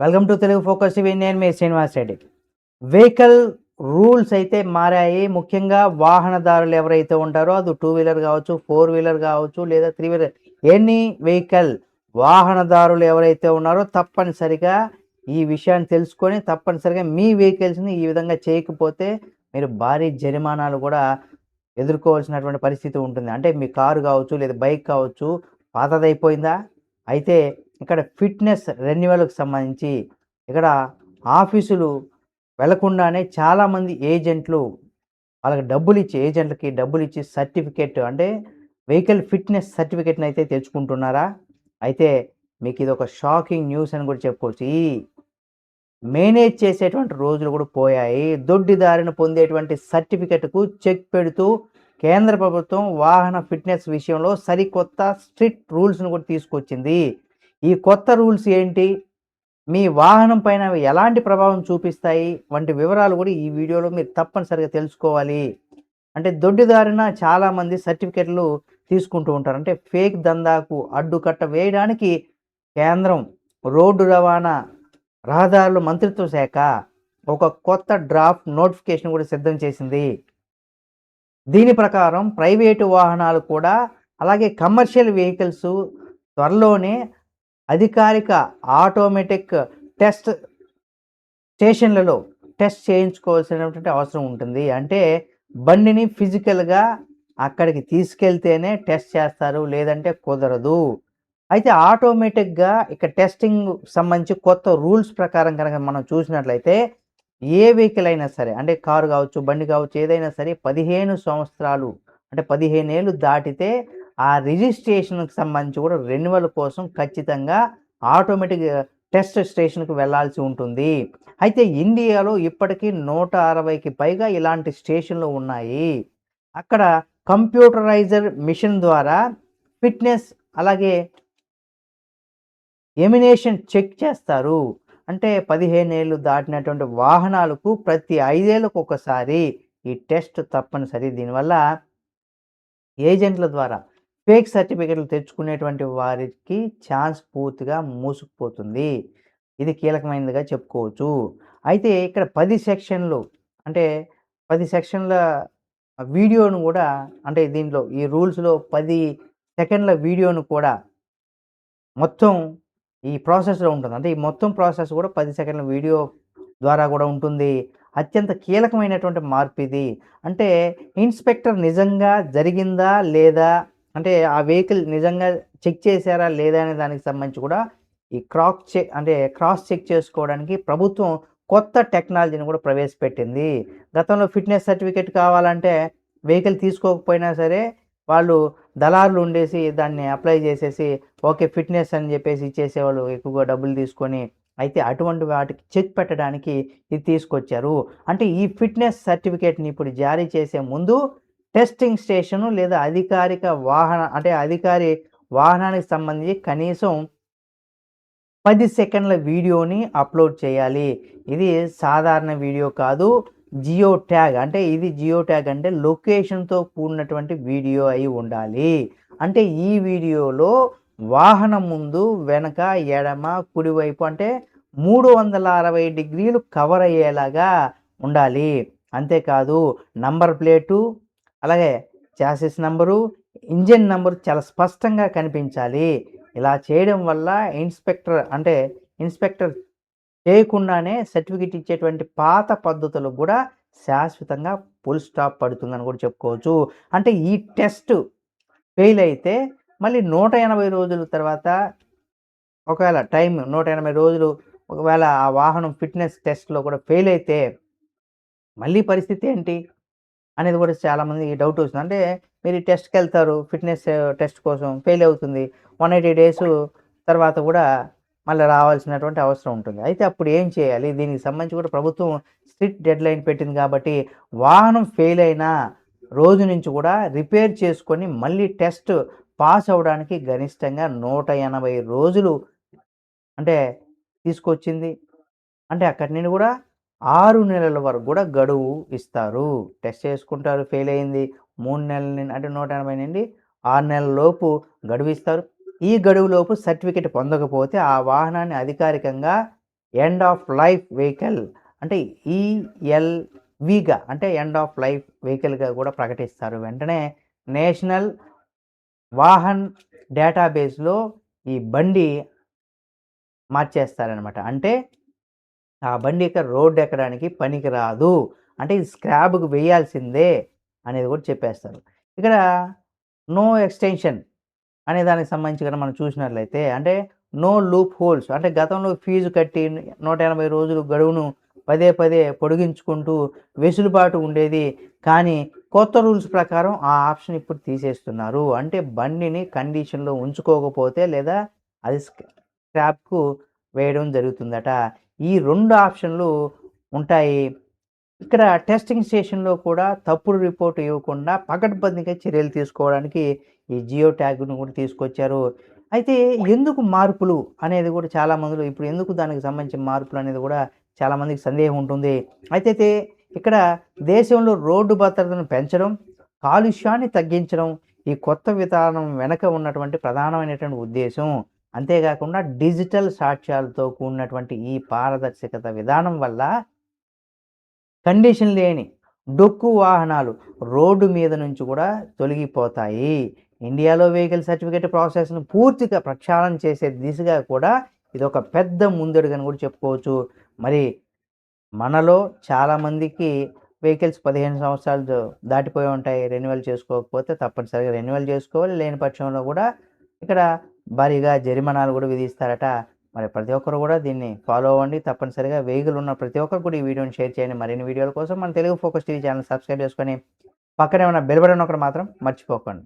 Welcome to Telugu focus TV. నేను మీ Srinivas Reddy. Vehicle rules అయితే మారాయి. ముఖ్యంగా వాహనదారులు ఎవరైతే ఉంటారో అది 2 వీలర్ కావచ్చు, 4 వీలర్ కావచ్చు, లేదా 3 వీలర్ ఎనీ వెహికల్ వాహనదారులు ఎవరైతే ఉన్నారో తప్పనిసరిగా ఈ విషయాన్ని తెలుసుకొని తప్పనిసరిగా మీ వెహికల్స్ని ఈ విధంగా చేయకపోతే మీరు భారీ జరిమానాలు కూడా ఎదుర్కోవాల్సినటువంటి పరిస్థితి ఉంటుంది. అంటే మీ కారు కావచ్చు, లేదా బైక్ కావచ్చు, పాతదైపోయిందా? అయితే ఇక్కడ ఫిట్‌నెస్ రెన్యువల్‌కి సంబంధించి ఇక్కడ ఆఫీసులు వెళ్ళకుండానే చాలామంది ఏజెంట్లు వాళ్ళకి ఏజెంట్‌లకి డబ్బులిచ్చి సర్టిఫికేట్ అంటే వెహికల్ ఫిట్‌నెస్ సర్టిఫికేట్‌నయితే తెచ్చుకుంటున్నారా? అయితే మీకిదొక షాకింగ్ న్యూస్ అని కూడా చెప్పుకోవచ్చు. ఈ మేనేజ్ చేసేటువంటి రోజులు కూడా పోయాయి. దొడ్డిదారిన పొందేటువంటి సర్టిఫికేట్‌కు చెక్ పెడుతూ కేంద్ర ప్రభుత్వం వాహన ఫిట్‌నెస్ విషయంలో సరికొత్త స్ట్రిక్ట్ రూల్స్‌ను కూడా తీసుకొచ్చింది. ఈ కొత్త రూల్స్ ఏంటి? మీ వాహనం పైన అవి ఎలాంటి ప్రభావం చూపిస్తాయి? వంటి వివరాలు కూడా ఈ వీడియోలో మీరు తప్పనిసరిగా తెలుసుకోవాలి. అంటే దొడ్డిదారిన చాలామంది సర్టిఫికేట్‌లు తీసుకుంటూ ఉంటారు. అంటే ఫేక్ దందాకు అడ్డుకట్ట వేయడానికి కేంద్రం రోడ్డు రవాణా రహదారుల మంత్రిత్వ శాఖ ఒక కొత్త డ్రాఫ్ట్ నోటిఫికేషన్ కూడా సిద్ధం చేసింది. దీని ప్రకారం ప్రైవేటు వాహనాలు కూడా అలాగే కమర్షియల్ వెహికల్స్ త్వరలోనే అధికారిక ఆటోమేటిక్ టెస్ట్ స్టేషన్లలో టెస్ట్ చేయించుకోవాల్సినటువంటి అవసరం ఉంటుంది. అంటే బండిని ఫిజికల్‌గా అక్కడికి తీసుకెళ్తేనే టెస్ట్ చేస్తారు. లేదంటే కుదరదు. అయితే ఆటోమేటిక్‌గా ఇక్కడ టెస్టింగ్ సంబంధించి కొత్త రూల్స్ ప్రకారం గనక మనం చూసినట్లయితే ఏ వెహికల్ అయినా సరే అంటే కారు కావచ్చు, బండి కావచ్చు ఏదైనా సరే 15 సంవత్సరాలు అంటే 15 ఏళ్ళు దాటితే ఆ రిజిస్ట్రేషన్‌కి సంబంధించి కూడా రెన్యువల్ కోసం ఖచ్చితంగా ఆటోమేటిక్ టెస్ట్ స్టేషన్‌కి వెళ్ళాల్సి ఉంటుంది. అయితే ఇండియాలో ఇప్పటికీ 160కి పైగా ఇలాంటి స్టేషన్‌లు ఉన్నాయి. అక్కడ కంప్యూటరైజ్డ్ మిషన్ ద్వారా ఫిట్‌నెస్ అలాగే ఎమినేషన్ చెక్ చేస్తారు. అంటే 15 ఏళ్ళు దాటినటువంటి వాహనాలకు ప్రతి 5 ఏళ్లకు ఒకసారి ఈ టెస్ట్ తప్పనిసరి. దీనివల్ల ఏజెంట్ల ద్వారా ఫేక్ సర్టిఫికేట్లు తెచ్చుకునేటువంటి వారికి ఛాన్స్ పూర్తిగా మూసుకుపోతుంది. ఇది కీలకమైనదిగా చెప్పుకోవచ్చు. అయితే ఇక్కడ 10 సెక్షన్‌లు అంటే 10 సెక్షన్‌ల వీడియోను గూడా అంటే దీంట్లో ఈ రూల్స్‌లో 10 సెకండ్ల వీడియోను కూడా మొత్తం ఈ ప్రాసెస్‌లో ఉంటుంది. అంటే ఈ మొత్తం ప్రాసెస్ కూడా 10 సెకండ్ల వీడియో ద్వారా గూడా ఉంటుంది. అత్యంత కీలకమైనటువంటి మార్పిది. అంటే ఇన్స్‌పెక్టర్ నిజంగా జరిగిందా? లేదా? అంటే ఆ వెహికల్ నిజంగా చెక్ చేశారా? లేదా? అనే దానికి సంబంధించి కూడా ఈ క్రాస్ చెక్ చేసుకోవడానికి ప్రభుత్వం కొత్త టెక్నాలజీని కూడా ప్రవేశపెట్టింది. గతంలో ఫిట్‌నెస్ సర్టిఫికేట్ కావాలంటే వెహికల్ తీసుకోకపోయినా సరే వాళ్ళు దళారులు ఉండేసి దాన్ని అప్లై చేసేసి ఓకే. ఫిట్‌నెస్ అని జెప్పేసి ఇచ్చేసేవాళ్ళు ఎక్కువగా డబ్బులు తీసుకొని. అయితే అటువంటి వాటికి చెక్ పెట్టడానికి ఇది తీసుకొచ్చారు. అంటే ఈ ఫిట్‌నెస్ సర్టిఫికేట్‌ని ఇప్పుడు జారీ చేసే ముందు టెస్టింగ్ స్టేషను లేదా అధికారి వాహనానికి సంబంధించి కనీసం 10 సెకండ్ల వీడియోని అప్‌లోడ్ చేయాలి. ఇది సాధారణ వీడియో కాదు. జియో ట్యాగ్ అంటే లొకేషన్‌తో కూడినటువంటి వీడియో అయి ఉండాలి. అంటే ఈ వీడియోలో వాహనం ముందు, వెనక, ఎడమ, కుడివైపు అంటే 360 డిగ్రీలు కవర్ అయ్యేలాగా ఉండాలి. అంతేకాదు నంబర్ ప్లేటు, అలాగే చాసిస్ నంబరు, ఇంజిన్ నంబర్ చాలా స్పష్టంగా కనిపించాలి. ఇలా చేయడం వల్ల ఇన్స్‌పెక్టర్ చేయకుండానే సర్టిఫికేట్ ఇచ్చేటువంటి పాత పద్ధతులకు గూడా శాశ్వతంగా ఫుల్ స్టాప్ పడుతుందని గూడా చెప్పుకోవచ్చు. అంటే ఈ టెస్ట్ ఫెయిల్ అయితే మళ్ళీ 180 రోజుల తర్వాత ఒకవేళ 180 రోజులు ఒకవేళ ఆ వాహనం ఫిట్‌నెస్ టెస్ట్‌లో కూడా ఫెయిల్ అయితే మళ్ళీ పరిస్థితి ఏంటి? అనేది కూడా చాలామంది డౌట్ వస్తుంది. అంటే మీరు ఈ టెస్ట్‌కెళ్తారు. ఫిట్‌నెస్ టెస్ట్ కోసం ఫెయిల్ అవుతుంది. 180 డేసు తర్వాత కూడా మళ్ళీ రావాల్సినటువంటి అవసరం ఉంటుంది. అయితే అప్పుడు ఏం చేయాలి? దీనికి సంబంధించి కూడా ప్రభుత్వం స్ట్రిక్ట్ డెడ్‌లైన్ పెట్టింది కాబట్టి వాహనం ఫెయిల్ అయిన రోజు నుంచి కూడా రిపేర్ చేసుకొని మళ్ళీ టెస్ట్ పాస్ అవ్వడానికి గరిష్టంగా 180 రోజులు అంటే తీసుకొచ్చింది. అంటే అక్కడి నుండి గూడా 6 నెలల వరకు గూడా గడువు ఇస్తారు. టెస్ట్ చేసుకుంటారు. ఫెయిల్ అయింది. 3 నెలల నుండి అంటే 180 నుండి 6 నెలల లోపు గడువిస్తారు. ఈ గడువులోపు సర్టిఫికేట్ పొందకపోతే ఆ వాహనాన్ని అధికారికంగా ఎండ్ ఆఫ్ లైఫ్ వెహికల్ అంటే ఈఎల్విగా అంటే ఎండ్ ఆఫ్ లైఫ్ వెహికల్గా కూడా ప్రకటిస్తారు. వెంటనే నేషనల్ వాహన్ డేటాబేస్లో ఈ బండి మార్చేస్తారనమాట. అంటే ఆ బండి ఇక రోడ్డు ఎక్కడానికి పనికి రాదు. అంటే ఇది స్క్రాప్‌కి వేయాల్సిందే అనేది కూడా చెప్పేస్తారు. ఇక్కడ నో ఎక్స్‌టెన్షన్ అనే దానికి సంబంధించి గనుక మనం చూసినట్లయితే అంటే నో లూప్ హోల్స్ అంటే గతంలో ఫీజు కట్టి 180 రోజులు గడువును పదే పదే పొడిగించుకుంటూ వెసులుబాటు ఉండేది. కానీ కొత్త రూల్స్ ప్రకారం ఆ ఆప్షన్ ఇప్పుడు తీసేస్తున్నారు. అంటే బండిని కండిషన్‌లో ఉంచుకోకపోతే లేదా అది స్క్రాప్‌కు వేయడం జరుగుతుందట. ఈ 2 ఆప్షన్‌లు ఉంటాయి. ఇక్కడ టెస్టింగ్ స్టేషన్‌లో కూడా తప్పుడు రిపోర్ట్ ఇవ్వకుండా పకడ్బందీగా చర్యలు తీసుకోవడానికి ఈ జియో ట్యాగ్‌ను కూడా తీసుకొచ్చారు. అయితే ఎందుకు మార్పులు అనేది కూడా చాలా మందిలో ఇప్పుడు ఎందుకు దానికి సంబంధించిన మార్పులు అనేది కూడా చాలామందికి సందేహం ఉంటుంది. అయితే ఇక్కడ దేశంలో రోడ్డు భద్రతను పెంచడం, కాలుష్యాన్ని తగ్గించడం ఈ కొత్త విధానం వెనక ఉన్నటువంటి ప్రధానమైనటువంటి ఉద్దేశం. అంతేకాకుండా డిజిటల్ సాక్ష్యాలతో కూడినటువంటి ఈ పారదర్శకత విధానం వల్ల కండిషన్ లేని డొక్కు వాహనాలు రోడ్డు మీద నుంచి కూడా తొలగిపోతాయి. ఇండియాలో వెహికల్ సర్టిఫికేట్ ప్రాసెస్‌ను పూర్తిగా ప్రక్షాళన చేసే దిశగా కూడా ఇదొక పెద్ద ముందడుగని కూడా చెప్పుకోవచ్చు. మరి మనలో చాలామందికి వెహికల్స్ 15 సంవత్సరాలు దాటిపోయి ఉంటాయి. రెన్యువల్ చేసుకోకపోతే తప్పనిసరిగా రెన్యువల్ చేసుకోవాలి. లేని పక్షంలో కూడా ఇక్కడ భారీగా జరిమానాలు కూడా విధిస్తారట. మరి ప్రతి ఒక్కరు కూడా దీన్ని ఫాలో అవ్వండి. తప్పనిసరిగా వెహికల్ ఉన్న ప్రతి ఒక్కరు కూడా ఈ వీడియోని షేర్ చేయండి. మరిన్ని వీడియోల కోసం మన Telugu focus TV channel subscribe చేసుకొని పక్కనే ఉన్న బెల్ బటన్ నొక్కడం మాత్రం మర్చిపోకండి.